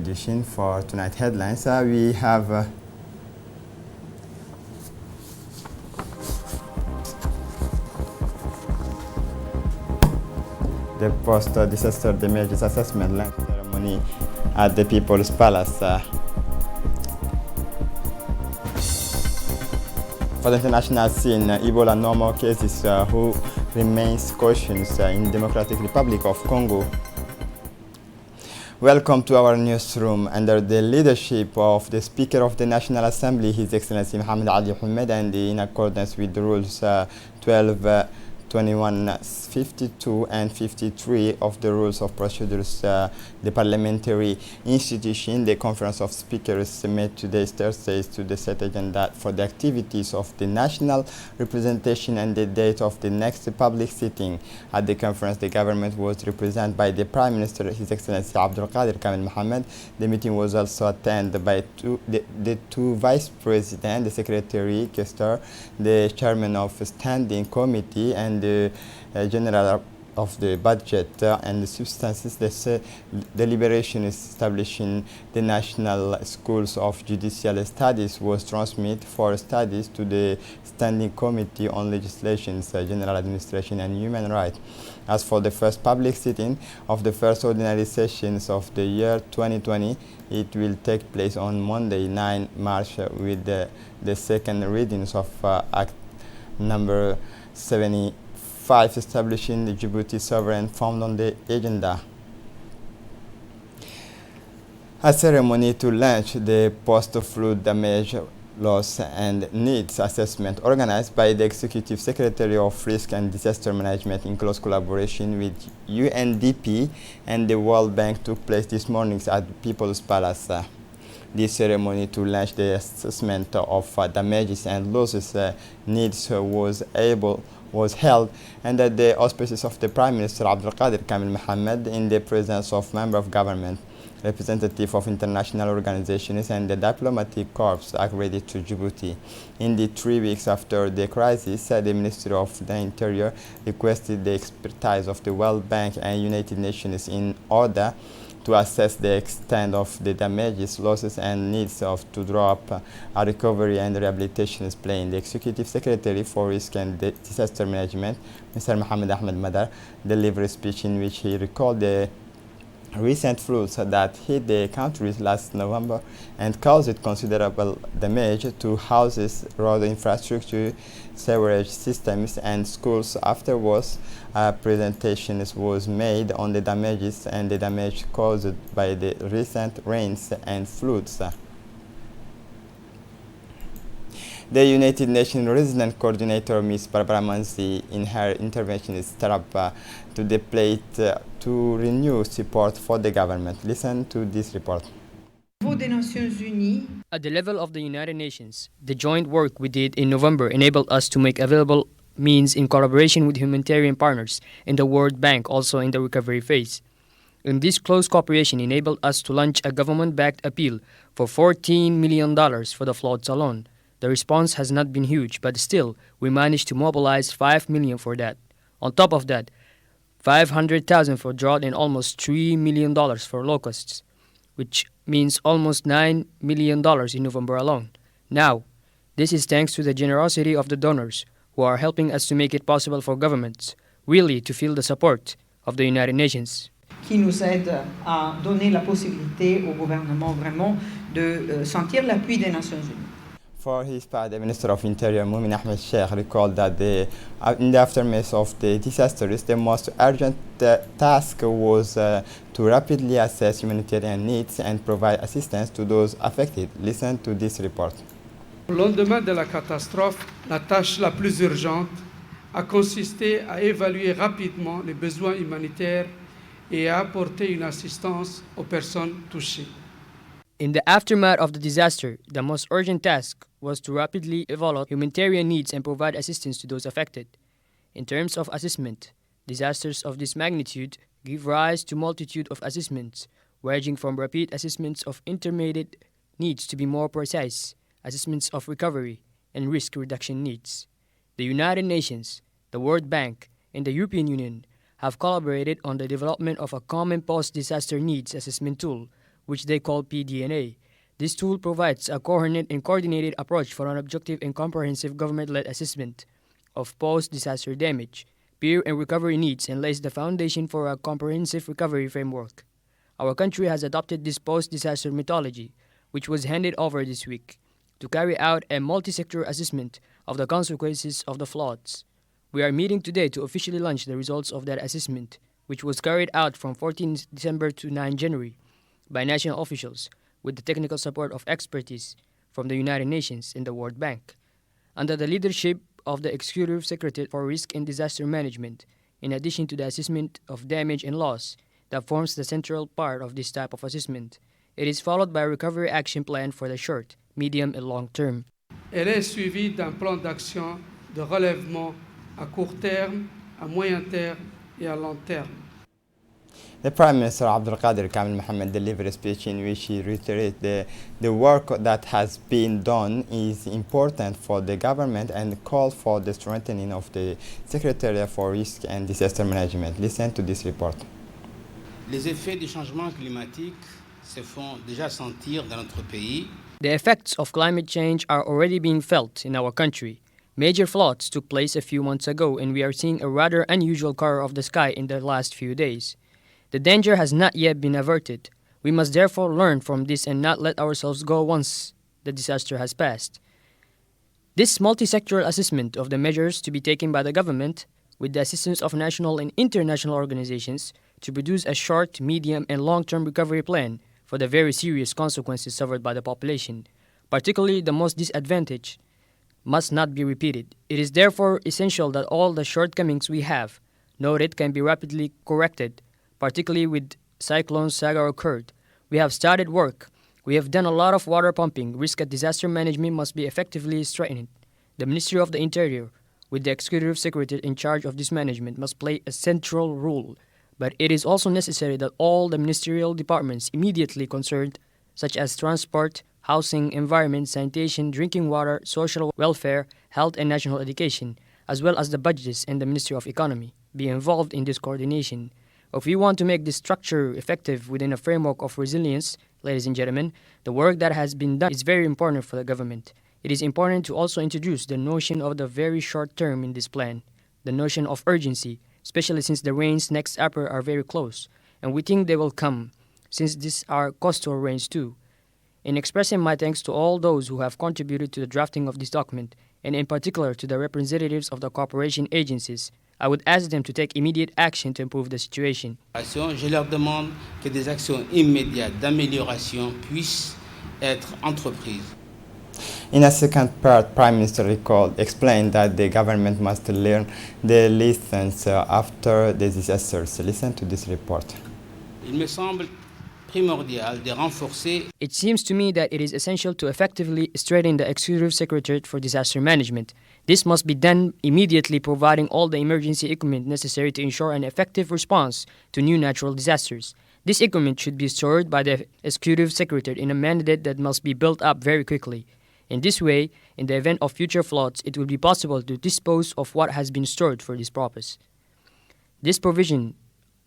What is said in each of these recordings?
edition for tonight's headlines. We have the post-disaster damages assessment launch ceremony at the People's Palace. For the international scene, Ebola no more cases who remains cautious in Democratic Republic of Congo. Welcome to our newsroom. Under the leadership of the Speaker of the National Assembly, His Excellency Mohamed Ali Hamed, and in accordance with the rules 12, 21, 52 and 53 of the rules of procedures, the parliamentary institution, the Conference of Speakers, made today's Thursday to the set agenda for the activities of the national representation and the date of the next public sitting. At the conference, the government was represented by the Prime Minister, His Excellency Abdul Qadir Kamil Mohammed. The meeting was also attended by the two Vice Presidents, the Secretary, Kester, the Chairman of Standing Committee, and the General of the Budget and the substances. The deliberation establishing the National Schools of Judicial Studies was transmitted for studies to the Standing Committee on Legislation, General Administration and Human Rights. As for the first public sitting of the first ordinary sessions of the year 2020, it will take place on Monday, 9 March, with the second readings of Act number 75 establishing the Djibouti sovereign fund on the agenda. A ceremony to launch the post-flood damage, loss and needs assessment organized by the Executive Secretary of Risk and Disaster Management in close collaboration with UNDP and the World Bank took place this morning at People's Palace. This ceremony to launch the assessment of damages and losses needs was held under the auspices of the Prime Minister Abdul Qadir Kamil Mohammed in the presence of members of government, representatives of international organizations and the diplomatic corps accredited to Djibouti. In the 3 weeks after the crisis, the Ministry of the Interior requested the expertise of the World Bank and United Nations in order to assess the extent of the damages, losses, and needs to draw up a recovery and rehabilitation plan. The Executive Secretary for Risk and Disaster Management, Mr. Mohamed Ahmed Madar, delivered a speech in which he recalled the recent floods that hit the country last November and caused considerable damage to houses, road infrastructure, sewerage systems, and schools. Afterwards, a presentation was made on the damages and the damage caused by the recent rains and floods. The United Nations Resident Coordinator, Ms. Barbara Manzi, in her intervention, stepped up to the plate to renew support for the government. Listen to this report. At the level of the United Nations, the joint work we did in November enabled us to make available means in collaboration with humanitarian partners and the World Bank, also in the recovery phase. And this close cooperation enabled us to launch a government-backed appeal for $14 million for the floods alone. The response has not been huge, but still, we managed to mobilize $5 million for that. On top of that, $500,000 for drought and almost $3 million for locusts, which means almost $9 million in November alone. Now, this is thanks to the generosity of the donors who are helping us to make it possible for governments really to feel the support of the United Nations. Qui nous aide à donner la possibilité au gouvernement vraiment de sentir l'appui des Nations Unies. For his part, the Minister of Interior, Mumin Ahmed Sheikh, recalled that in the aftermath of the disasters, the most urgent task was to rapidly assess humanitarian needs and provide assistance to those affected. Listen to this report. Au lendemain de la catastrophe, la tâche la plus urgente a consisté à évaluer rapidement les besoins humanitaires et à apporter une assistance aux personnes touchées. In the aftermath of the disaster, the most urgent task was to rapidly evaluate humanitarian needs and provide assistance to those affected. In terms of assessment, disasters of this magnitude give rise to multitude of assessments, ranging from rapid assessments of intermediate needs to be more precise, assessments of recovery and risk reduction needs. The United Nations, the World Bank, and the European Union have collaborated on the development of a common post-disaster needs assessment tool, which they call pDNA. This tool provides a coherent and coordinated approach for an objective and comprehensive government-led assessment of post-disaster damage, peer and recovery needs, and lays the foundation for a comprehensive recovery framework. Our country has adopted this post-disaster methodology, which was handed over this week, to carry out a multi-sector assessment of the consequences of the floods. We are meeting today to officially launch the results of that assessment, which was carried out from 14 December to 9 January by national officials with the technical support of expertise from the United Nations and the World Bank, under the leadership of the Executive Secretary for Risk and Disaster Management, in addition to the assessment of damage and loss that forms the central part of this type of assessment. It is followed by a recovery action plan for the short, medium, and long term. Elle est suivie d'un plan d'action de relèvement à court terme, à moyen terme et à long terme. The Prime Minister Abdulkadir Kamil Mohammed delivered a speech in which he reiterated the work that has been done is important for the government and called for the strengthening of the Secretariat for Risk and Disaster Management. Listen to this report. Les effets du changement climatique se font déjà sentir dans notre pays. The effects of climate change are already being felt in our country. Major floods took place a few months ago, and we are seeing a rather unusual color of the sky in the last few days. The danger has not yet been averted. We must therefore learn from this and not let ourselves go once the disaster has passed. This multi-sectoral assessment of the measures to be taken by the government, with the assistance of national and international organizations, to produce a short, medium, and long-term recovery plan for the very serious consequences suffered by the population, particularly the most disadvantaged, must not be repeated. It is therefore essential that all the shortcomings we have noted can be rapidly corrected, particularly with Cyclone Sagar occurred. We have started work. We have done a lot of water pumping. Risk and disaster management must be effectively strengthened. The Ministry of the Interior, with the Executive Secretary in charge of this management, must play a central role. But it is also necessary that all the ministerial departments immediately concerned, such as transport, housing, environment, sanitation, drinking water, social welfare, health, and national education, as well as the budgets and the Ministry of Economy, be involved in this coordination. If we want to make this structure effective within a framework of resilience, ladies and gentlemen, the work that has been done is very important for the government. It is important to also introduce the notion of the very short term in this plan, the notion of urgency, especially since the rains next April are very close, and we think they will come, since these are coastal rains too. In expressing my thanks to all those who have contributed to the drafting of this document, and in particular to the representatives of the cooperation agencies, I would ask them to take immediate action to improve the situation. Je leur demande que des actions immédiates d'amélioration puissent être entreprises. In a second part, Prime Minister explained that the government must learn the lessons after the disasters. Listen to this report. Il me semble primordial de renforcer. It seems to me that it is essential to effectively strengthen the Executive Secretariat for Disaster Management. This must be done immediately, providing all the emergency equipment necessary to ensure an effective response to new natural disasters. This equipment should be stored by the Executive Secretary in a mandate that must be built up very quickly. In this way, in the event of future floods, it will be possible to dispose of what has been stored for this purpose. This provision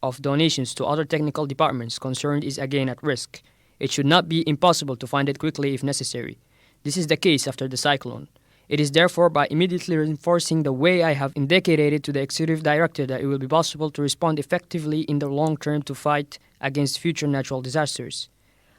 of donations to other technical departments concerned is again at risk. It should not be impossible to find it quickly if necessary. This is the case after the cyclone. It is therefore by immediately reinforcing the way I have indicated to the Executive Director that it will be possible to respond effectively in the long term to fight against future natural disasters.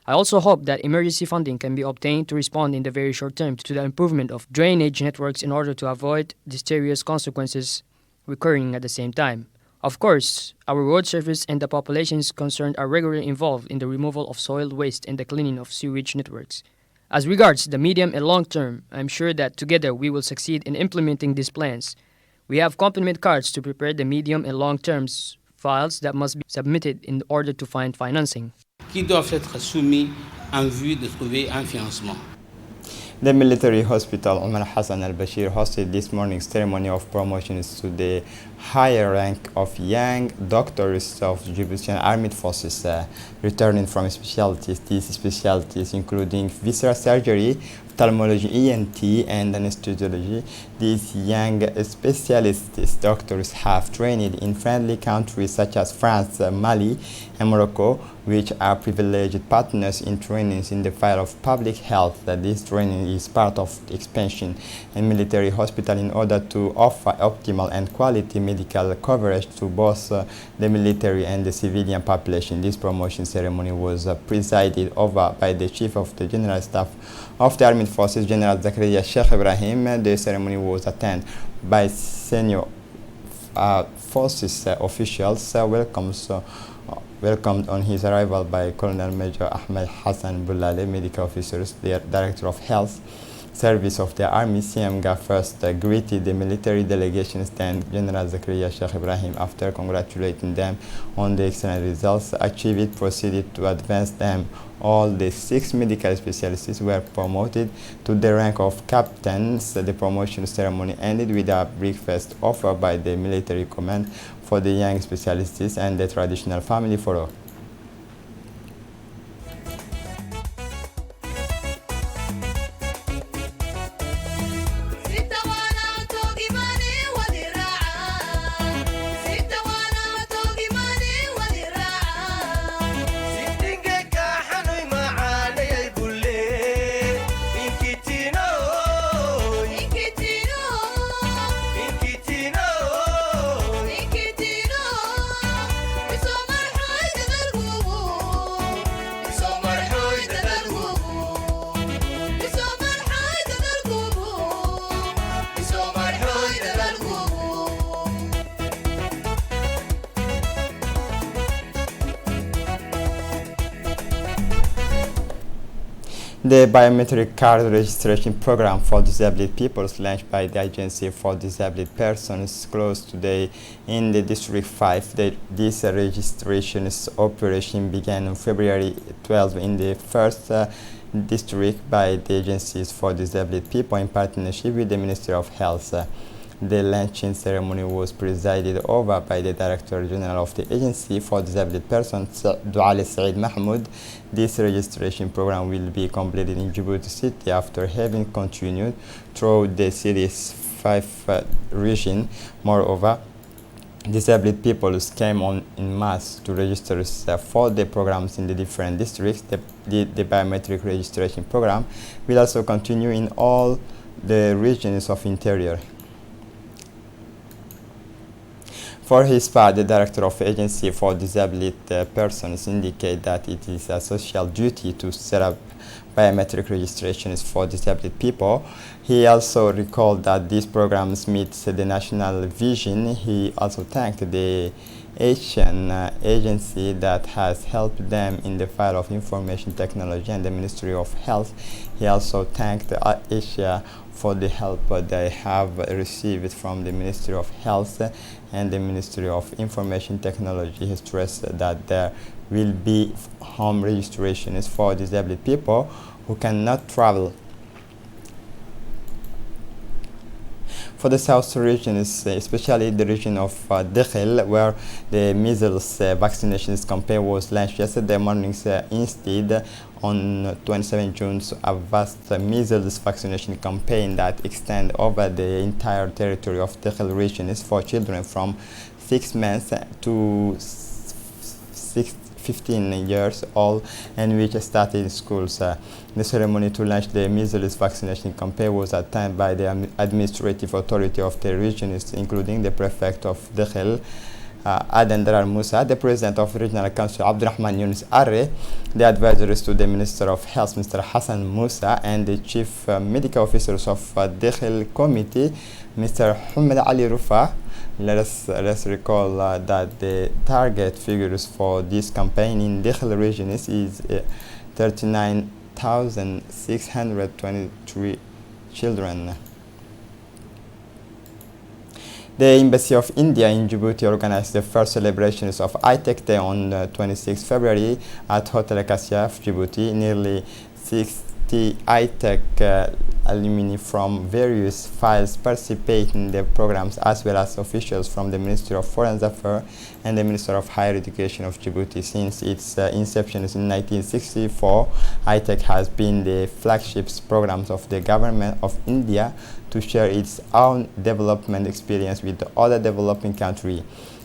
I also hope that emergency funding can be obtained to respond in the very short term to the improvement of drainage networks in order to avoid deleterious consequences recurring at the same time. Of course, our road service and the populations concerned are regularly involved in the removal of soil waste and the cleaning of sewage networks. As regards the medium and long term, I am sure that together we will succeed in implementing these plans. We have complement cards to prepare the medium and long term files that must be submitted in order to find financing. Qui doivent être soumis en vue de trouver un financement. The military hospital Omar Hassan al-Bashir hosted this morning's ceremony of promotions to the higher rank of young doctors of Djiboutian Armed Forces returning from specialties. These specialties including visceral surgery, ophthalmology, ENT, and anesthesiology. These young specialists, doctors, have trained in friendly countries such as France, Mali, and Morocco, which are privileged partners in trainings in the field of public health. This training is part of the expansion in military hospital in order to offer optimal and quality medical coverage to both the military and the civilian population. This promotion ceremony was presided over by the Chief of the General Staff of the Armed Forces, General Zakaria Sheikh Ibrahim. The ceremony was attended by senior forces officials. Welcomed on his arrival by Colonel Major Ahmed Hassan Boulale, medical officers, the Director of Health Service of the Army. CMGA first greeted the military delegation, then General Zakaria Sheikh Ibrahim, after congratulating them on the excellent results achieved, proceeded to advance them. All the 6 medical specialists were promoted to the rank of captains. The promotion ceremony ended with a breakfast offered by the military command for the young specialists and the traditional family photo. The biometric card registration program for disabled people launched by the Agency for Disabled Persons closed today in the District 5. This registration operation began on February 12 in the first district by the Agencies for Disabled People in partnership with the Ministry of Health. The launching ceremony was presided over by the Director General of the Agency for Disabled Persons, Douale Saeed Mahmoud. This registration program will be completed in Djibouti City after having continued through the city's 5 region. Moreover, disabled people came on in mass to register for the programs in the different districts. The biometric registration program will also continue in all the regions of interior. For his part, the Director of the Agency for Disabled Persons indicated that it is a social duty to set up biometric registrations for disabled people. He also recalled that these programs meet the national vision. He also thanked the Asian agency that has helped them in the field of information technology and the Ministry of Health. He also thanked Asia for the help they have received from the Ministry of Health and the Ministry of Information Technology. He stressed that there will be home registrations for disabled people who cannot travel. For the south regions, especially the region of Dakhel, where the measles vaccination campaign was launched yesterday morning, instead on 27 June, a vast measles vaccination campaign that extends over the entire territory of Dakhel region is for children from 6 months to 15 years old and which started in schools. The ceremony to launch the measles vaccination campaign was attended by the administrative authority of the regions, including the prefect of Dakhel, Aden Darar Musa, the president of Regional Council Abdurrahman Yunus Arre, the advisors to the Minister of Health Mr. Hassan Musa, and the chief medical officers of Dakhel Committee Mr. Hamad Ali Rufa. Let us recall that the target figures for this campaign in Dakhel region is 39,623 children. The Embassy of India in Djibouti organized the first celebrations of iTech Day on 26 February at Hotel Acacia, Djibouti. Nearly 60 iTech alumni from various fields participate in the programs, as well as officials from the Ministry of Foreign Affairs and the Ministry of Higher Education of Djibouti. Since its inception in 1964, ITEC has been the flagship programs of the government of India to share its own development experience with the other developing countries.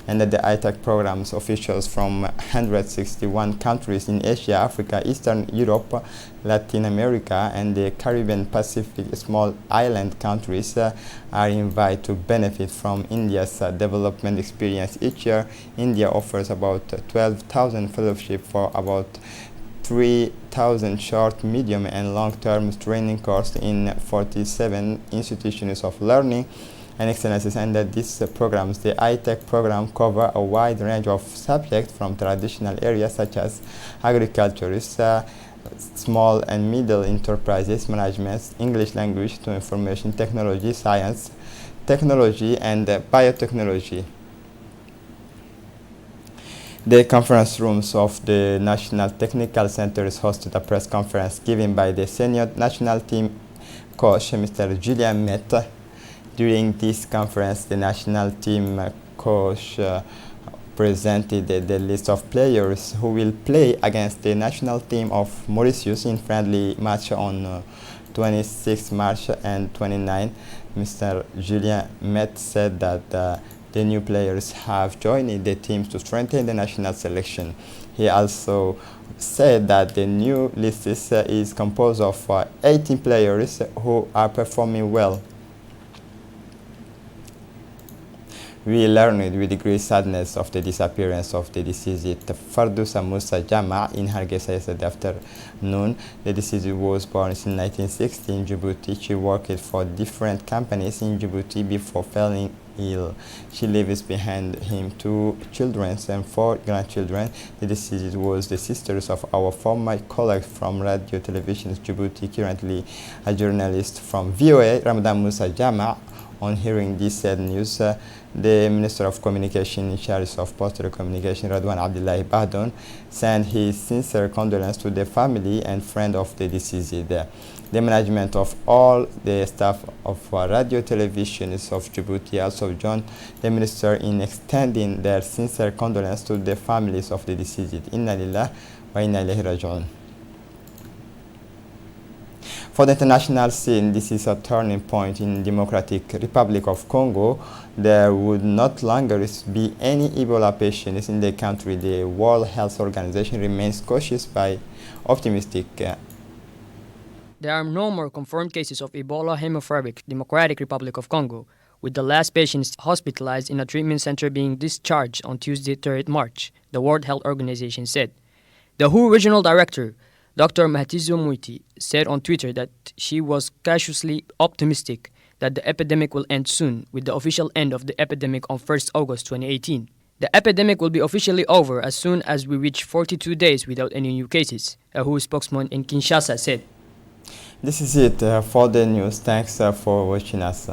And that the ITEC programs officials from 161 countries in Asia, Africa, Eastern Europe, Latin America, and the Caribbean Pacific small island countries are invited to benefit from India's development experience. Each year, India offers about 12,000 fellowships for about 3,000 short, medium, and long-term training courses in 47 institutions of learning and excellences. And that these programs, the ITEC program, cover a wide range of subjects from traditional areas such as agriculture, small and middle enterprises management, English language to information technology, science, technology, and biotechnology. The conference rooms of the National Technical Centers hosted a press conference given by the senior national team coach, Mr. Julien Met. During this conference, the national team coach presented the list of players who will play against the national team of Mauritius in friendly match on 26 March and 29. Mr. Julien Met said that the new players have joined the teams to strengthen the national selection. He also said that the new list is composed of 18 players who are performing well. We learned with great sadness of the disappearance of the deceased Fardousa Musa Jama in Hargeisa yesterday afternoon. The deceased was born in 1960 in Djibouti. She worked for different companies in Djibouti before falling ill. She leaves behind him 2 children and 4 grandchildren. The deceased was the sisters of our former colleague from Radio Television Djibouti, currently a journalist from VOA, Ramadan Musa Jama. On hearing this sad news, the Minister of Communication in charge of postal communication, Radwan Abdullahi Bahdon, sent his sincere condolences to the family and friend of the deceased. The management of all the staff of radio televisions of Djibouti also joined the minister in extending their sincere condolences to the families of the deceased. Inna lillah wa inna ilayhi raji'un. For the international scene, this is a turning point in Democratic Republic of Congo. There would not longer be any Ebola patients in the country. The World Health Organization remains cautious but optimistic. There are no more confirmed cases of Ebola hemorrhagic Democratic Republic of Congo, with the last patients hospitalized in a treatment center being discharged on Tuesday, 3rd March, the World Health Organization said. The WHO Regional Director, Dr. Mahtizo Moiti, said on Twitter that she was cautiously optimistic that the epidemic will end soon, with the official end of the epidemic on 1st August 2018. The epidemic will be officially over as soon as we reach 42 days without any new cases, a WHO spokesman in Kinshasa said. This is it for the news. Thanks for watching us.